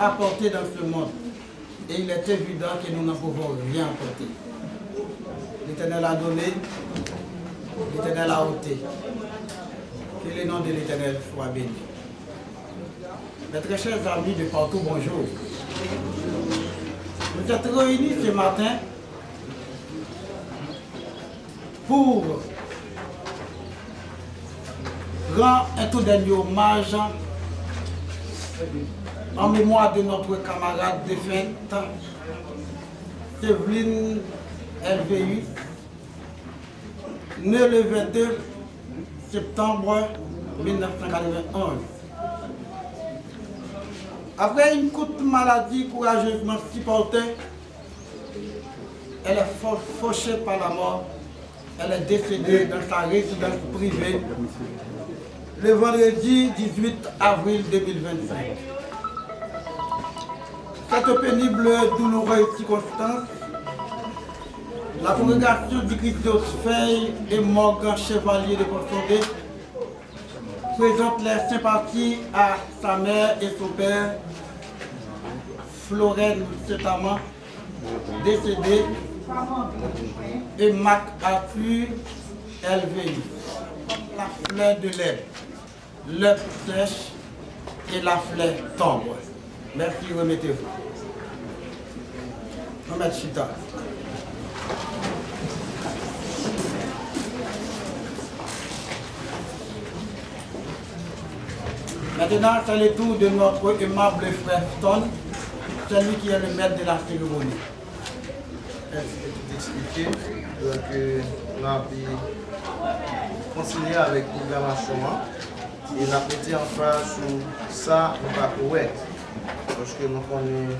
apporter dans ce monde. Et il est évident que nous n'en pouvons rien apporter. L'Éternel a donné, l'Éternel a ôté. Que le nom de l'Éternel soit béni. Mes très chers amis de partout, bonjour. Nous sommes réunis ce matin pour rendre un tout dernier hommage en mémoire de notre camarade défunte, Séveline Elvéus, née le 22 septembre 1991. Après une courte maladie courageusement supportée, elle est fauchée par la mort. Elle est décédée dans sa résidence privée le vendredi 18 avril 2025. Cette pénible et douloureuse circonstance, la congrégation du Christ d'Osfeil et Morgan Chevalier de Port-Sondé présente les sympathies à sa mère et son père, Florène Setamant, décédée, et MacArthur Elvéus, la fleur de l'herbe sèche et la fleur tombe. Merci, remettez-vous. Mohamed Chita. Maintenant, c'est le tour de notre aimable frère Stone, celui qui est le maître de la cérémonie. Expliquer, donc on a pu continuer avec la programmation et on a pété en face sur ça, on va correct. Parce que nous connaissons,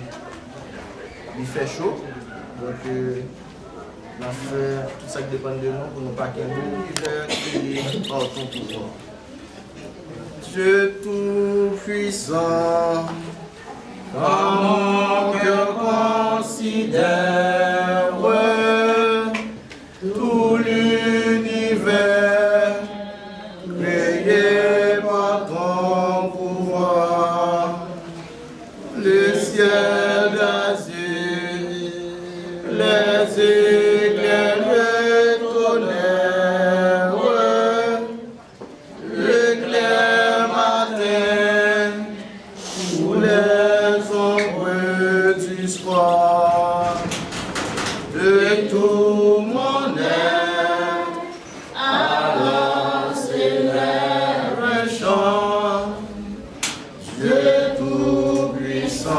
il fait chaud, donc on a fait tout ça qui dépend de nous pour ne pas qu'il y ait l'hiver et par ton pouvoir. Dieu tout-puissant, quand mon cœur considère tout l'univers créé par ton pouvoir, le ciel d'azur, les éclairs, le tonnerre, le clair matin, tous les ombres du soir, de tout mon être, alors s'élève un chant, Dieu tout-puissant,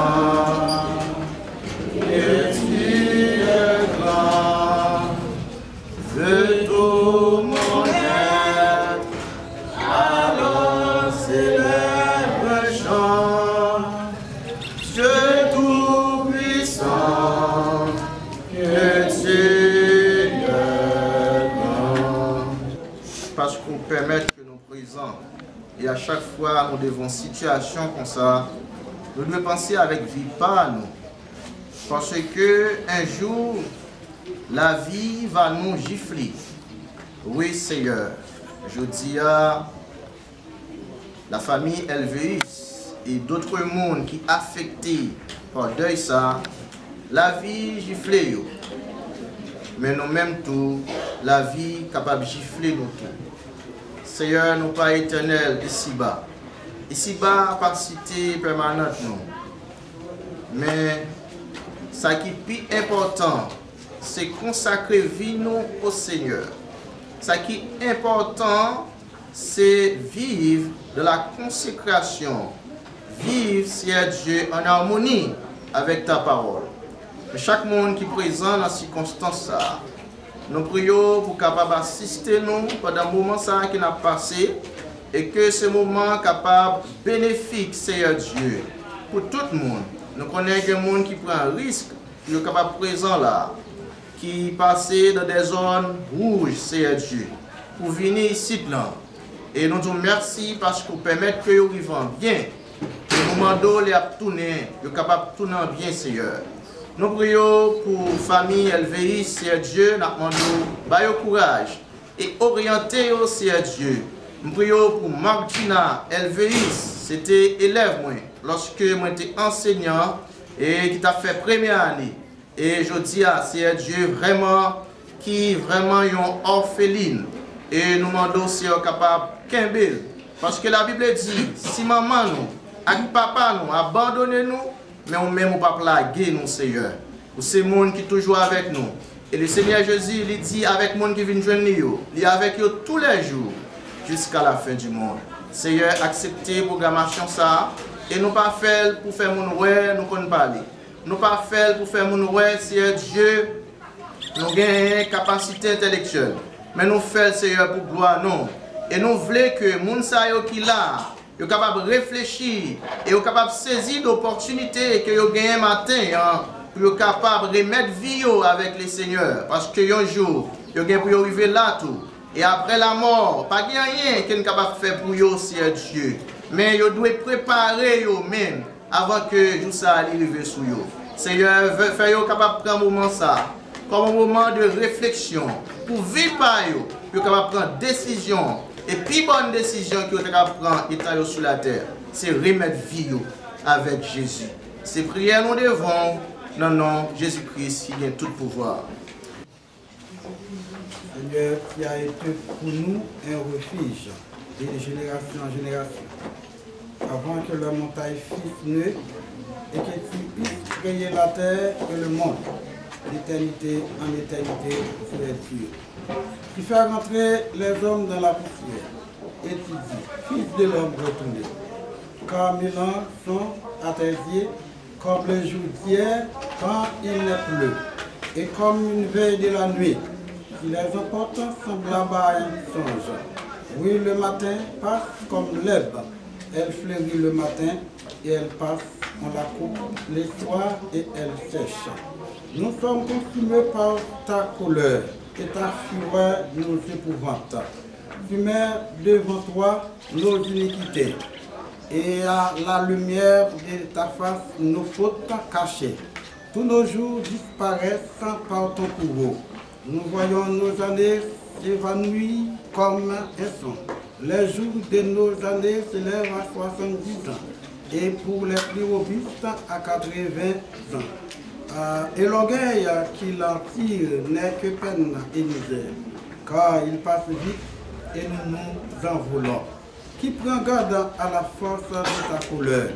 et tu es grand, de tout mon être, alors s'élève un chant, Dieu tout-puissant, que tu es grand. Parce qu'on permet que nous présents, et à chaque fois nous devons situation comme ça, nous devons penser avec vie par nous. Parce que un jour, la vie va nous gifler. Oui, Seigneur, je dis à la famille Elvéus et d'autres mondes qui affectés par deuil ça, la vie gifle yo. Mais nous-mêmes tout, la vie capable de gifler nous tout. Seigneur, nous pas éternel ici-bas. Ici-bas, pas cité permanente nous. Mais ce qui est plus important, c'est consacrer vie nous au Seigneur. Ce qui est important, c'est vivre de la consécration. Vivre, Seigneur Dieu, en harmonie avec ta parole. Chaque monde qui est présent dans ces circonstances, nous prions pour capable assister nous pendant le moment qui n'a passé et que ce moment capable bénéfique, Seigneur Dieu, pour tout le monde. Nous connaissons des gens qui prennent un risque, qui sont capables présent là, qui passent dans des zones rouges, Seigneur Dieu, pour venir ici là. Et nous disons merci parce que vous permettez que nous vivions bien. Le moment où les a tourné, nous sommes capables de tourner bien, Seigneur. Nous prions pour la famille Elvéus, Seigneur Dieu, nous demandons courage et orienter, Seigneur Dieu. Nous prions pour Martina Elvéus, c'était élève moi, lorsque moi j'étais enseignant et qui t'a fait première année. Et je dis à c'est Dieu vraiment qui vraiment yon orpheline. Et nous demandons si on est capable de parce que la Bible dit, si maman nous, avec papa nous, abandonnez nous, mais on même pas plaguer nous, Seigneur. C'est le monde qui est toujours avec nous. Et le Seigneur Jésus, il dit avec le monde qui vient joindre nous, il est avec nous tous les jours, jusqu'à la fin du monde. Seigneur, acceptez la programmation ça, et nous pas faire pour faire mon ouais, nous connaissons parler. Nous pas faire pour faire mon ouais, Seigneur Dieu, nous avons une capacité intellectuelle. Mais nous faisons, Seigneur, pour gloire, non. Et nous voulons que les gens qui sont là, soient capables de réfléchir et soient capables de saisir l'opportunité que vous gagnez matin pour être capables de remettre vie avec le Seigneur. Parce que un jour, vous gagnez pour arriver là tout. Et après la mort, pas rien qui est capable de faire pour vous, Seigneur Dieu. Mais vous devez préparer vous-même avant que tout ça arrive sur vous. Seigneur, faites-vous capable de prendre un moment ça. Comme un moment de réflexion pour vivre par eux, pour capable prendre décision et puis bonne décision que vous capable prendre étant sur la terre, c'est remettre vie avec Jésus. Ces prières nous devons dans le nom de Jésus-Christ qui a tout pouvoir. Seigneur, qui a été pour nous un refuge et de génération en génération, avant que la montagne fût née et que tu puisses créer la terre et le monde. D'éternité en éternité sur les cieux. Tu fais rentrer les hommes dans la poussière, et tu dis, fils de l'homme retourné, car 1000 ans sont à tes yeux comme le jour d'hier quand il n'est plus, et comme une veille de la nuit, qui les emporte semblable à un songe. Oui, le matin passe comme l'herbe, elle fleurit le matin, et elle passe, on la coupe le soir, et elle sèche. Nous sommes consumés par ta colère et ta fureur nous épouvante. Tu mets devant toi nos iniquités et à la lumière de ta face nos fautes cachées. Tous nos jours disparaissent par ton courroux. Nous voyons nos années s'évanouir comme un son. Les jours de nos années s'élèvent à 70 ans et pour les plus robustes à 80 ans. Et l'orgueil qui l'en tire n'est que peine et misère, car il passe vite et nous nous en voulons. Qui prend garde à la force de ta couleur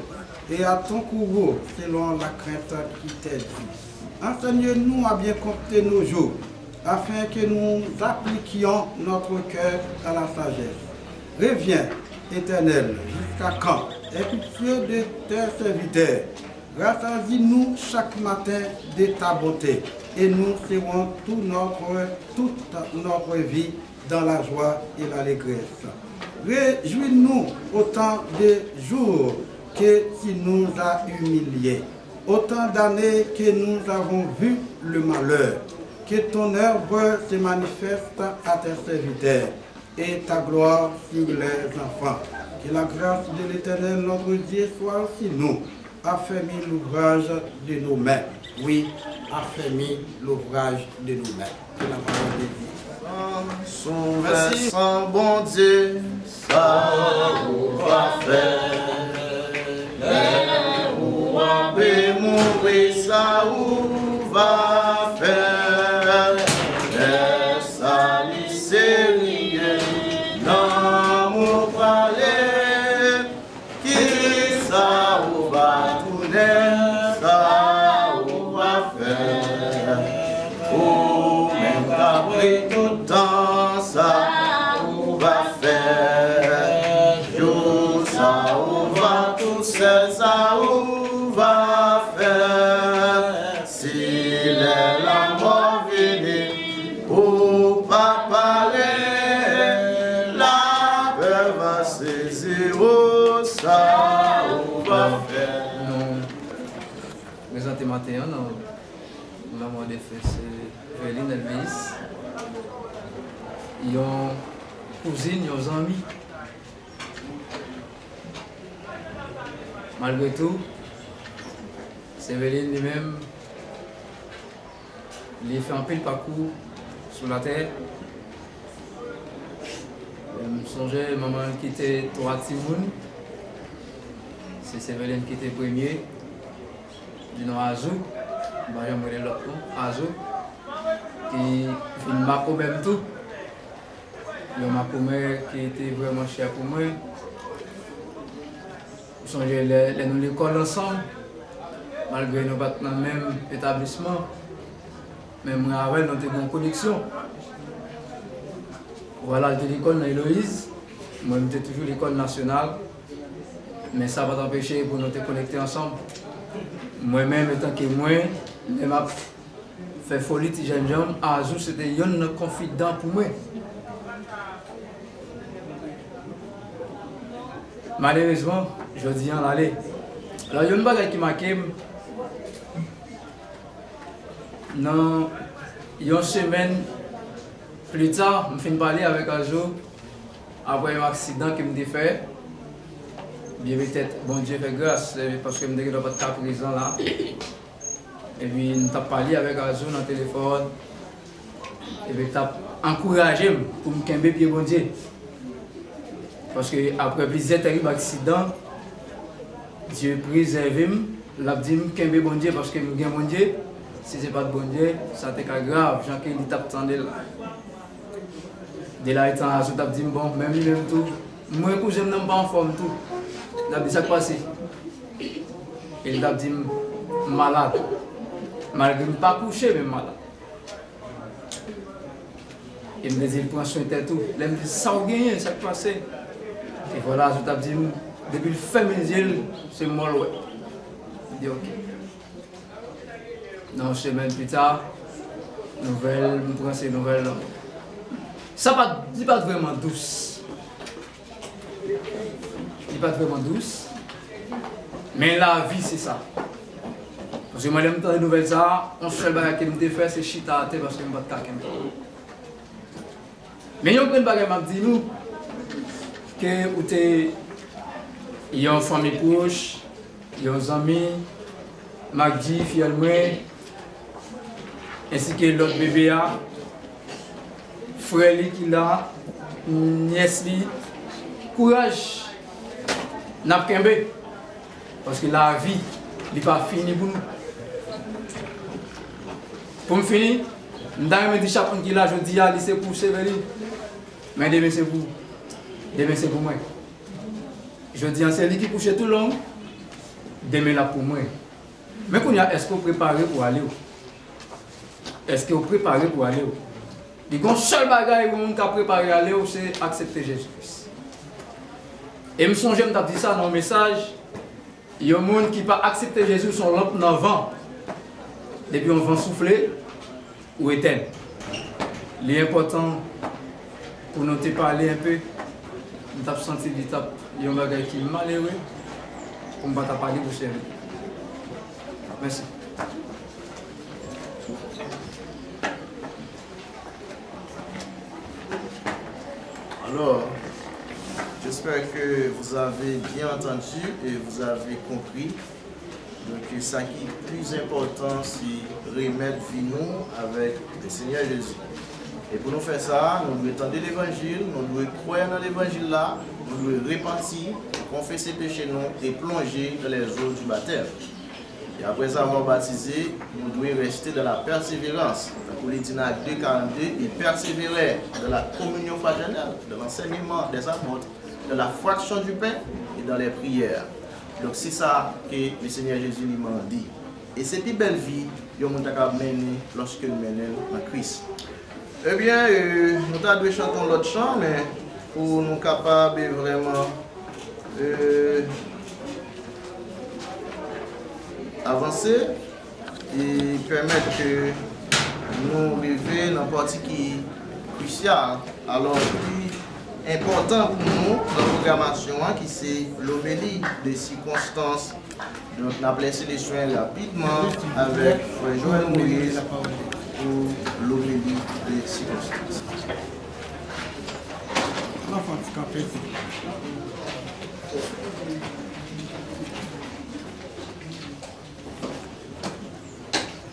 et à ton courroux selon la crainte qui t'est due. Enseigne-nous à bien compter nos jours, afin que nous appliquions notre cœur à la sagesse. Reviens, Éternel, jusqu'à quand? Aie pitié de tes serviteurs. Rassasie-nous chaque matin de ta bonté et nous serons toute notre vie dans la joie et l'allégresse. Réjouis-nous autant de jours que tu nous as humiliés, autant d'années que nous avons vu le malheur. Que ton œuvre se manifeste à tes serviteurs et ta gloire sur les enfants. Que la grâce de l'Éternel notre Dieu soit aussi nous. Affermis l'ouvrage de nos mains. Oui, affermis l'ouvrage de nos mains. Que la parole de Dieu. Son versant, bon Dieu, ça va faire. Où on peut mourir, ça va faire. Ça lui sérieux, non, mon palais, qui ça va tourner, ça va faire. Oh, même après tout temps, ça va faire. Yo, ça va tout seul, ça va faire. S'il est la mort venue, pour pas parler, la peur va saisir, oh, ça va faire. Présenter matin, nous avons des frères, c'est Véline Elvis. Ils ont cousine, ils ont amis. Malgré tout, c'est Véline lui-même. Il a fait un peu le parcours sur la terre. Je me songeais, maman qui était 3 petits mouns. c'est Séveline qui était premier. Du nom Azou, j'aimerais l'autre nom, Azou, qui m'a quand même tout. Il m'a qui était vraiment cher pour moi. Nous sommes l'école ensemble, malgré nous pas dans le même établissement. Mais moi, avec nous avons une connexion. Voilà, j'étais l'école dans Héloïse. Moi, j'étais toujours l'école nationale. Mais ça va t'empêcher pour nous te connecter ensemble. Moi-même, étant que moi, je fait folie de jeune homme. Azou, c'était un confident pour moi. Malheureusement, je dis en aller. Alors, il y a une bagarre qui m'a marqué. Dans une semaine plus tard, je finis de parler avec Azou après un accident qu'il m'a fait. Bien peut-être, bon Dieu fait grâce, parce que je n'ai pas de cas présent là. Et puis, nous avons parlé avec Azou dans le téléphone. Et puis, il a encouragé pour me camber pied bon Dieu. Parce que après plusieurs terribles accidents, Dieu préserve, il a dit que je suis bon Dieu parce que je suis bon Dieu. Si ce n'est pas de bon Dieu, ça c'est grave. Jean-Claude il tape là. Dès là, il a dit bon, même lui-même tout. Moi, je ne suis pas en forme tout. Il a dit ça passé. Il a dit malade. Malgré ne pas coucher, mais malade. Il me dit il prend soin de tout. Il me dit ça a gagné, ça passé. Et voilà, je t'ai dit, depuis le fin mes yeux, c'est moi le Il dit ok. Non, une semaine plus tard, nouvelle, je prends ces nouvelles. Ça n'est pas vraiment douce. Il n'est pas vraiment douce. Mais la vie, c'est ça. Parce que moi, je me les nouvelles, ça, on seul bagage que je me fais, c'est chita à terre parce que je ne me bats pas. Mais il y a un bagage qui me dit nous. Que il y a une famille proche, il y a des amis, Magdi, Fialmoué, ainsi que l'autre bébé, frère qui là, nièce li, courage, n'a pas parce que la vie n'est pas finie pour nous. Pour me finir, je me dis chaque qui là, je dis c'est pour Séveline, mais demain c'est pour. Demain c'est pour moi. Je dis à celui qui couche tout long, demain là pour moi. Mais est-ce que vous préparez pour aller où? Est-ce que vous préparez pour aller où? Le seul bagage que vous avez préparé pour aller où, c'est accepter Jésus-Christ. Et je me songe, je me dit ça dans le message. Il y a des gens qui ne pas accepter Jésus sont lampe dans le vent. Depuis on vent souffler ou éteindre. L'important pour nous te parler un peu. Je me senti qu'il y a un bagage qui est malheureux pour ne pas parler pour servir. Merci. Alors, j'espère que vous avez bien entendu et vous avez compris. Donc, ce qui est plus important, c'est remettre vie nous avec le Seigneur Jésus. Et pour nous faire ça, nous devons tendre l'évangile, nous devons croire dans l'évangile là, nous devons repentir, confesser péché nous et plonger dans les eaux du baptême. Et après avoir baptisé, nous devons rester dans la persévérance. Pour les Actes 2:42, et persévérer dans la communion fraternelle, dans l'enseignement des apôtres, dans la fraction du pain et dans les prières. Donc c'est ça que le Seigneur Jésus lui m'a dit. Et cette belle vie, nous avons mené lorsque nous menons en Christ. Eh bien, nous avons chanter l'autre chant, mais pour nous capables vraiment avancer et permettre que nous arrivions dans une partie qui est cruciale. Alors, plus important pour nous dans la programmation, qui c'est l'homélie des circonstances. Donc, nous avons laissé les soins rapidement avec Joël Moïse pour l'homélie des circonstances.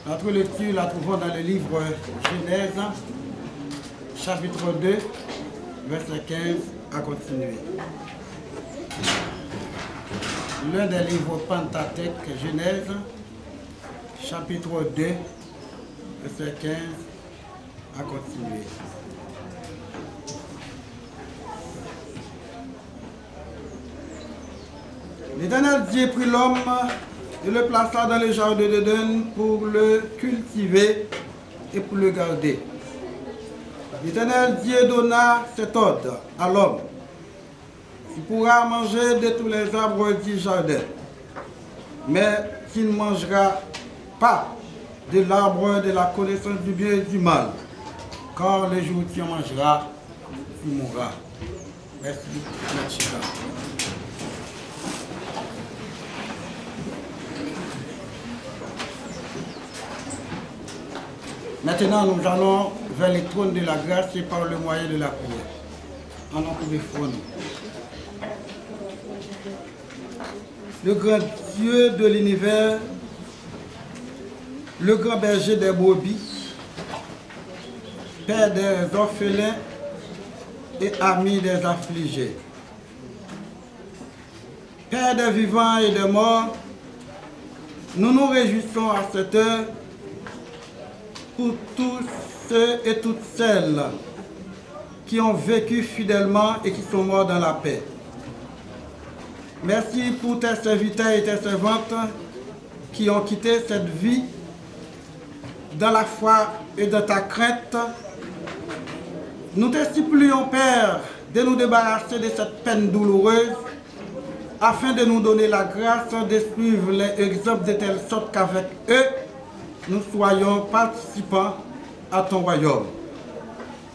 Notre lecture la trouvons dans le livre Genèse, chapitre 2, verset 15 à continuer. l'un des livres Pentateuque, Genèse, chapitre 2, verset 15, à continuer. L'Éternel Dieu prit l'homme et le plaça dans le jardin d'Éden pour le cultiver et pour le garder. L'Éternel Dieu donna cet ordre à l'homme. Il pourra manger de tous les arbres du jardin, mais il ne mangera pas de l'arbre de la connaissance du bien et du mal, car le jour où tu en mangeras, tu mourras. Merci. Merci. Maintenant, nous allons vers les trônes de la grâce et par le moyen de la prière. En nom de foi, le grand Dieu de l'univers, le grand berger des brebis, Père des orphelins et ami des affligés, Père des vivants et des morts, nous nous réjouissons à cette heure pour tous ceux et toutes celles qui ont vécu fidèlement et qui sont morts dans la paix. Merci pour tes serviteurs et tes servantes qui ont quitté cette vie dans la foi et dans ta crainte. Nous te supplions, Père, de nous débarrasser de cette peine douloureuse afin de nous donner la grâce de suivre les exemples de telle sorte qu'avec eux, nous soyons participants à ton royaume.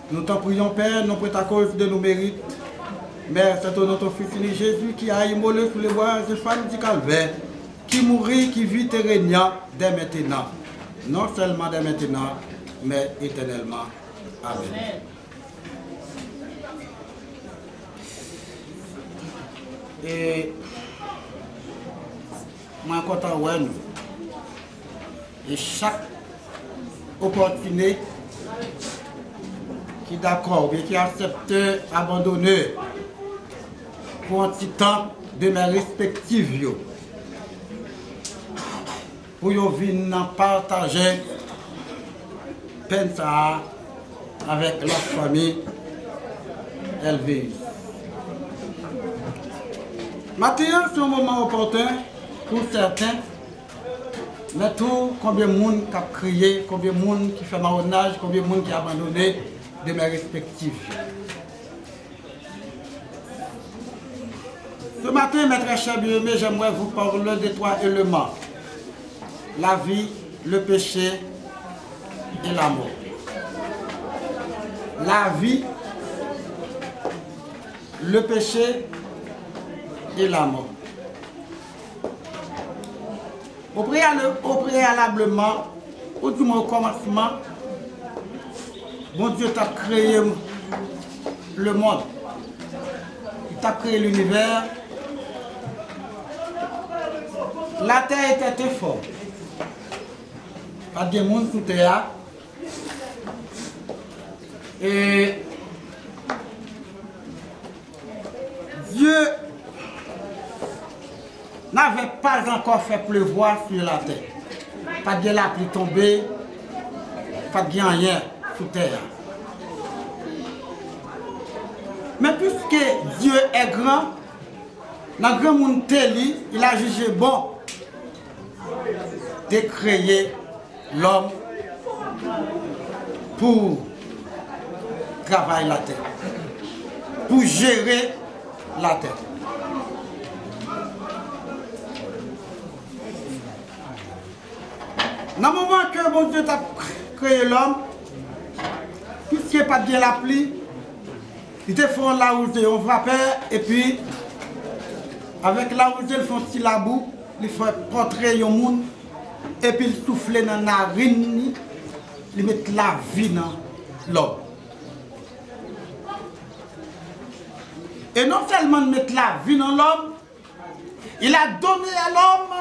Nous t'en prions, Père, non pour ta cause de nos mérites, mais c'est au nom de ton Fils unique Jésus qui a immolé sous les bois et femmes du calvaire, qui mourit, qui vit et régnant dès maintenant. Non seulement dès maintenant, mais éternellement. Amen. Et moi, content, ouais, nous. Et chaque opportunité qui est d'accord, mais qui accepte d'abandonner pour un petit temps de mes respectifs, pour venir partager peine ça avec leur famille élevée. Maintenant, c'est un moment opportun pour certains. Mais tout, combien de monde qui a crié, combien de monde qui fait marronnage, combien de monde qui a abandonné de mes respectifs. Ce matin, mes très chers bien-aimés, j'aimerais vous parler de trois éléments. La vie, le péché et la mort. La vie, le péché et la mort. Préalablement, au du moins au commencement, bon Dieu t'a créé le monde. Il t'a créé l'univers. La terre était forte. Pas de monde sous terre. Et Dieu n'avait pas encore fait pleuvoir sur la terre. Pas de la pluie tombée, pas de rien sous terre. Mais puisque Dieu est grand, dans le grand monde, il a jugé bon de créer l'homme pour travailler la terre, pour gérer la terre. Dans le moment que bon Dieu a créé l'homme, puisqu'il n'y a pas de la pluie, ils te font la rosée, on frappait, et puis avec la rosée, ils font petit la boue, ils font portrer le monde, et puis ils soufflent dans la narine, ils mettent la vie dans l'homme. Et non seulement ils mettent la vie dans l'homme, il a donné à l'homme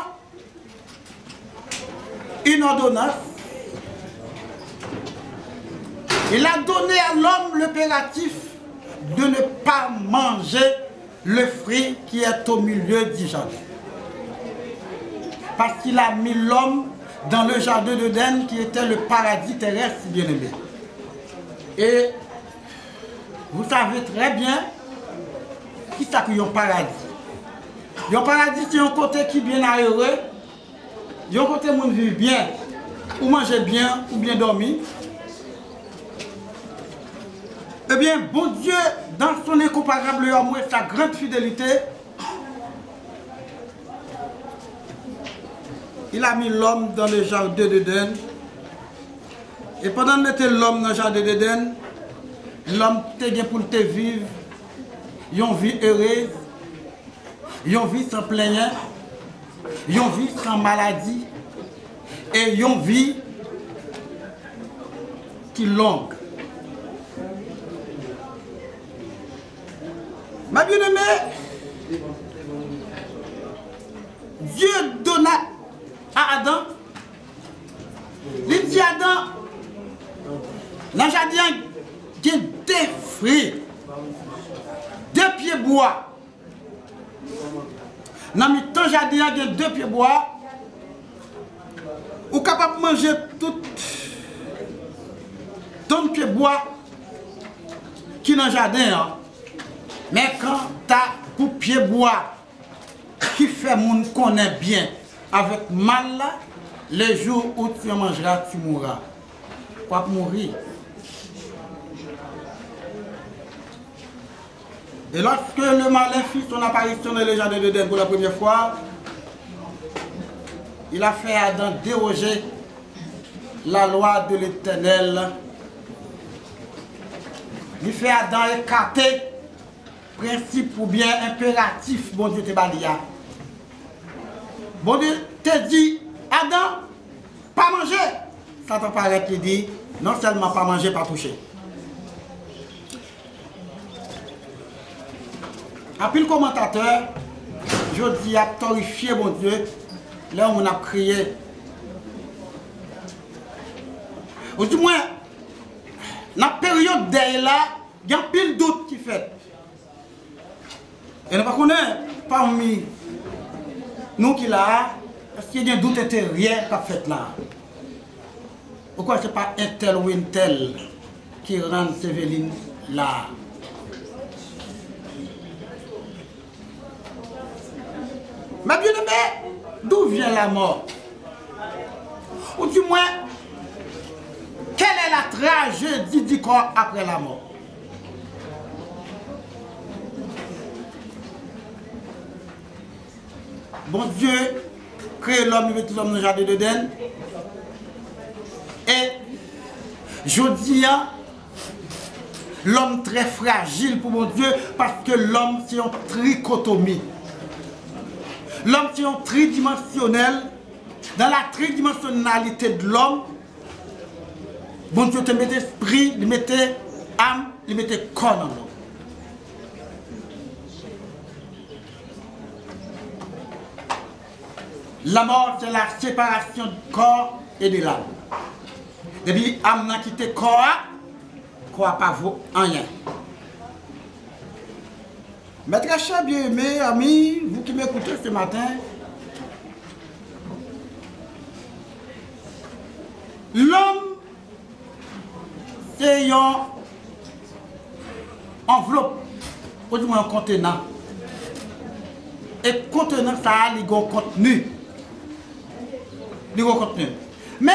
une ordonnance. Il a donné à l'homme l'impératif de ne pas manger le fruit qui est au milieu du jardin. parce qu'il a mis l'homme dans le jardin d'Éden qui était le paradis terrestre, bien aimé. Et vous savez très bien qui ça que un paradis. Un paradis, c'est un côté qui est bien aéré, un côté où on vit bien, ou manger bien, ou bien dormir. Eh bien, bon Dieu, dans son incomparable amour et sa grande fidélité, il a mis l'homme dans le jardin d'Éden. Et pendant qu'il mettait l'homme dans le jardin d'Éden, l'homme était pour te vivre une vie heureuse, une vie sans plaignant, une vie sans maladie et une vie qui est longue. Ma bien-aimée, Dieu donna à Adam, il dit à Adam, dans le jardin, il y a deux fruits, 2 pieds bois. Dans le jardin, il y a 2 pieds bois. Vous êtes capable de manger tout ton pied bois qui est dans le jardin. Hein. Mais quand tu as pour pied bois qui fait mon connaît bien avec mal là, les jours où tu mangeras, tu mourras. Pas mourir. Et lorsque le malin fit son apparition dans le jardin d'Éden pour la première fois, il a fait Adam déroger la loi de l'Éternel. Il fait Adam écarter principe ou bien impératif, bon Dieu te balia. Bon Dieu te dit, Adam, pas manger. Ça t'apparaît qui dit, non seulement pas manger, pas toucher. Après le commentateur, je dis à torrifier mon Dieu, là où on a crié. Ou du moins, dans la période d'elle là, il y a pile doute qui fait. Et nous ne connaissons pas parmi nous qui là, est-ce qu'il y a un doute intérieur qui a fait là? Pourquoi ce n'est pas un tel ou une telle qui rend Sévéline là? Ma bien-aimée, d'où vient la mort? Ou du moins, quelle est la tragédie du corps après la mort? Bon Dieu crée l'homme, il met l'homme dans le jardin d'Éden. Et je dis, l'homme très fragile pour mon Dieu, parce que l'homme c'est une trichotomie. L'homme c'est un tridimensionnel. Dans la tridimensionnalité de l'homme, bon Dieu te mettait esprit, il mettait âme, il mettait corps dans l'homme. La mort, c'est la séparation du corps et de l'âme. Depuis l'âme n'a quitté le corps, quoi pas vaut rien. Mes très chers bien-aimés, amis, vous qui m'écoutez ce matin, l'homme, c'est une enveloppe, ou du moins un contenant. Et contenant, ça a le contenu. Mais,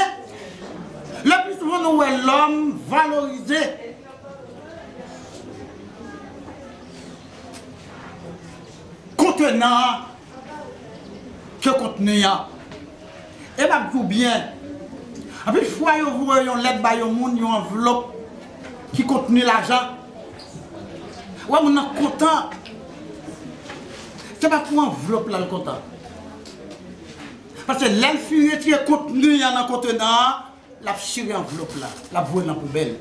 le plus souvent, nous voyons l'homme valorisé. Contenant que contenu. Et bien, tout bien. Et puis, fois, vous voyez une lettre, une enveloppe qui contient l'argent. Ouais, on est content. Ce n'est pas pour enveloppe là le content. Parce que l'infini qui est contenu dans le contenant, la chirée enveloppe là, la voie dans la poubelle.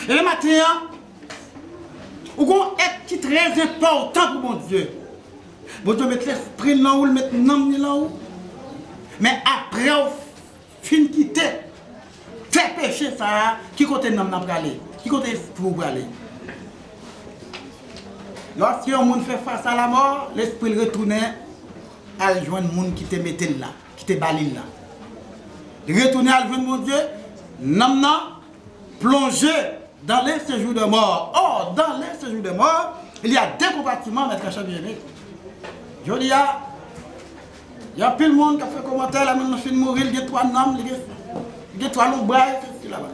Et le matin, vous avez un être qui est très important pour mon Dieu. Bon Dieu met l'esprit là où, le met l'âme là où. Mais après, au fin quitter, tes péchés ça, qui côté l'âme n'a pas aller, qui côté l'esprit pour aller. Lorsque un monde fait face à la mort, l'esprit retourne à joindre le monde qui te mettait là, qui te balil là. Retourner à joindre mon Dieu, non, plonger dans les séjours de mort. Or, dans les séjours de mort, il y a deux compartiments, maître Chabier. Je dis, il y a plus de monde qui a fait commentaire, là, maintenant, je suis mourir, il y a 3 noms, il y a 3 noms, c'est là-bas.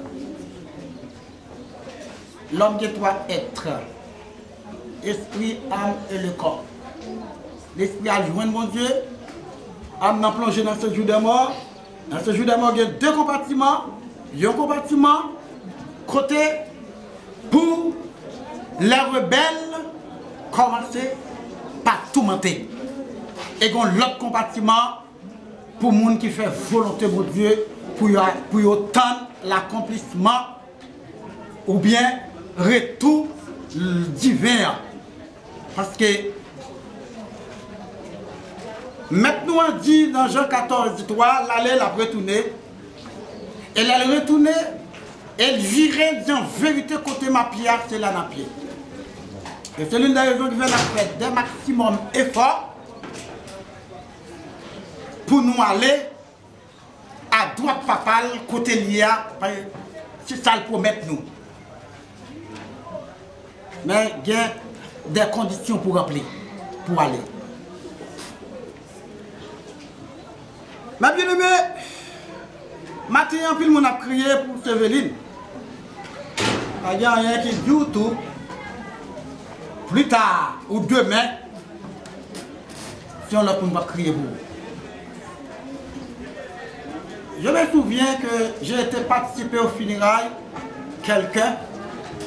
L'homme qui a 3 êtres, esprit, âme et le corps. L'esprit a joint mon Dieu, âme n'a plongé dans ce jour de mort. Dans ce jour de mort, il y a 2 compartiments. Il y a un compartiment côté pour les rebelles commencer par tout monter. Et il y a l'autre compartiment pour les gens qui font volonté de Dieu, pour attendre l'accomplissement ou bien retour divin. Parce que maintenant on dit dans Jean 14, 3, l'aller l'a retourné. Elle a retourné, elle virait en vérité côté ma pierre, c'est là dans pied. Et c'est l'une des raisons qui vient faire des maximum efforts pour nous aller à droite papale, côté l'IA, c'est ça le promet nous. Mais il y a des conditions pour remplir, pour aller. Ma bien-aimée, matin, puis le monde a crié pour Séveline. Il y a rien qui dit tout. Plus tard ou demain, si on l'a pas crier pour vous. Je me souviens que j'ai été participé au funérailles, quelqu'un,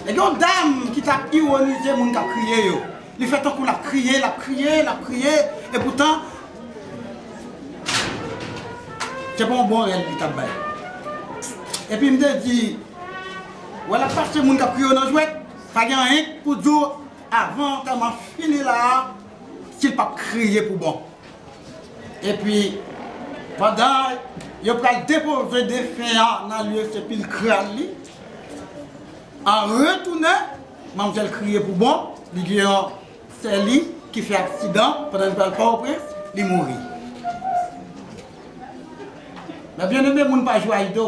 et il y a une dame qui t'a ironisé, mon a crié. Il fait tant qu'on l'a crié, et pourtant, c'est pas un bon réel qui t'a baillé. Et puis il me dit, voilà, parce que mon a crié dans le jouet, pas rien pour dire, avant tellement fini là, s'il pas crier pour bon. Et puis, pendant, il va déposer des faits dans le lieu, c'est puis le crâne. En retournant, mademoiselle crier pour bon, c'est lui qui fait accident, pendant qu'il ne parle pas au prince, il mourit. Mais bien aimé, on ne pas jouer à l'idée.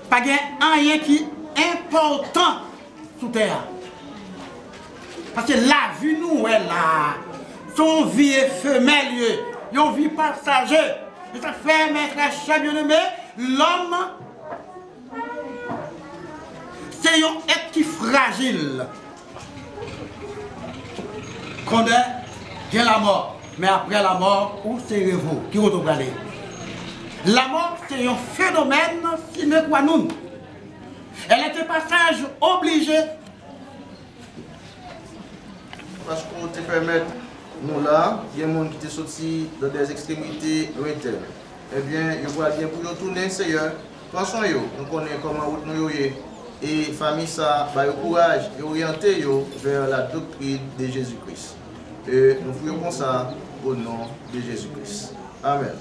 Pas rien qui est important sous terre. Parce que la vie nous est là. Son vie éphémère, une vie passagère. Et ça fait, mes frères chers bien-aimés, l'homme, c'est un être qui est fragile. Connaît bien la mort. Mais après la mort, où c'est vous qui retourne aller? La mort, c'est un phénomène sine qua non. Elle est un passage obligé. Parce qu'on te permet, nous là, il y a des gens qui sont sortis dans des extrémités lointaines. Eh bien, je vois bien pour nous tourner, Seigneur. Pensons, nous connaissons comment nous sommes. Et famille, ça va courage et orienter vers la doctrine de Jésus-Christ. Et nous prions comme ça au nom de Jésus-Christ. Amen.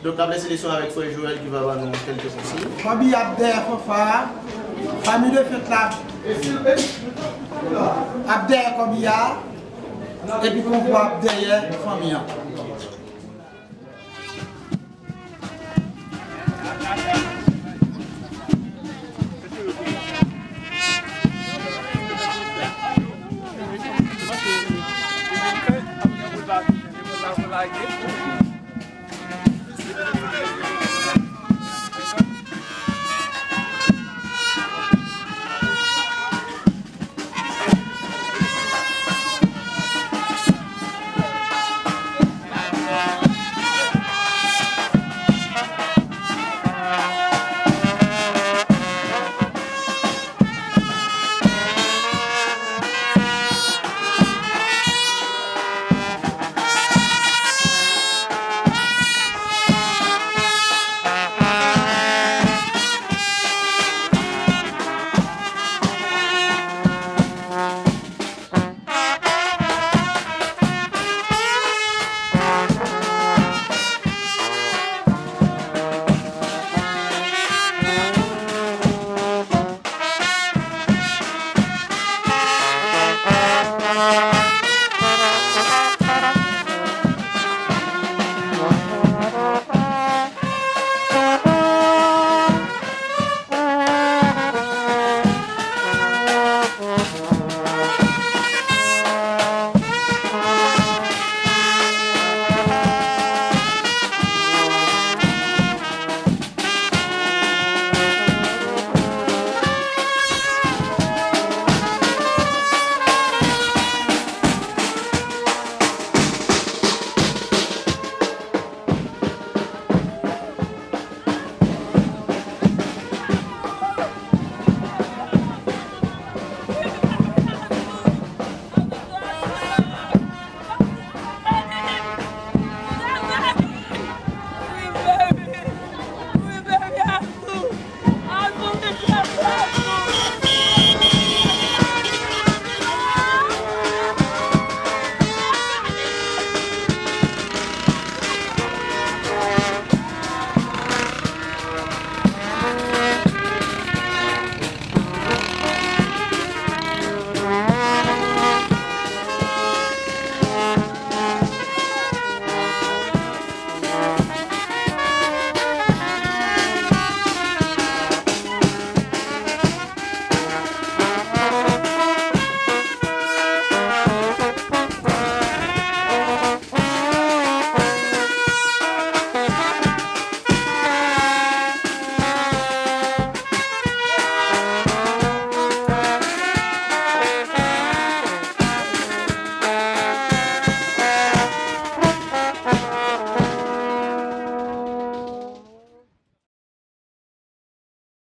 Donc, la sélection avec Frère Joël qui va avoir nous quelques conseils. Famille Abder Fofa, famille de fête là. Abder Kobia, et puis qu'on voit derrière famille.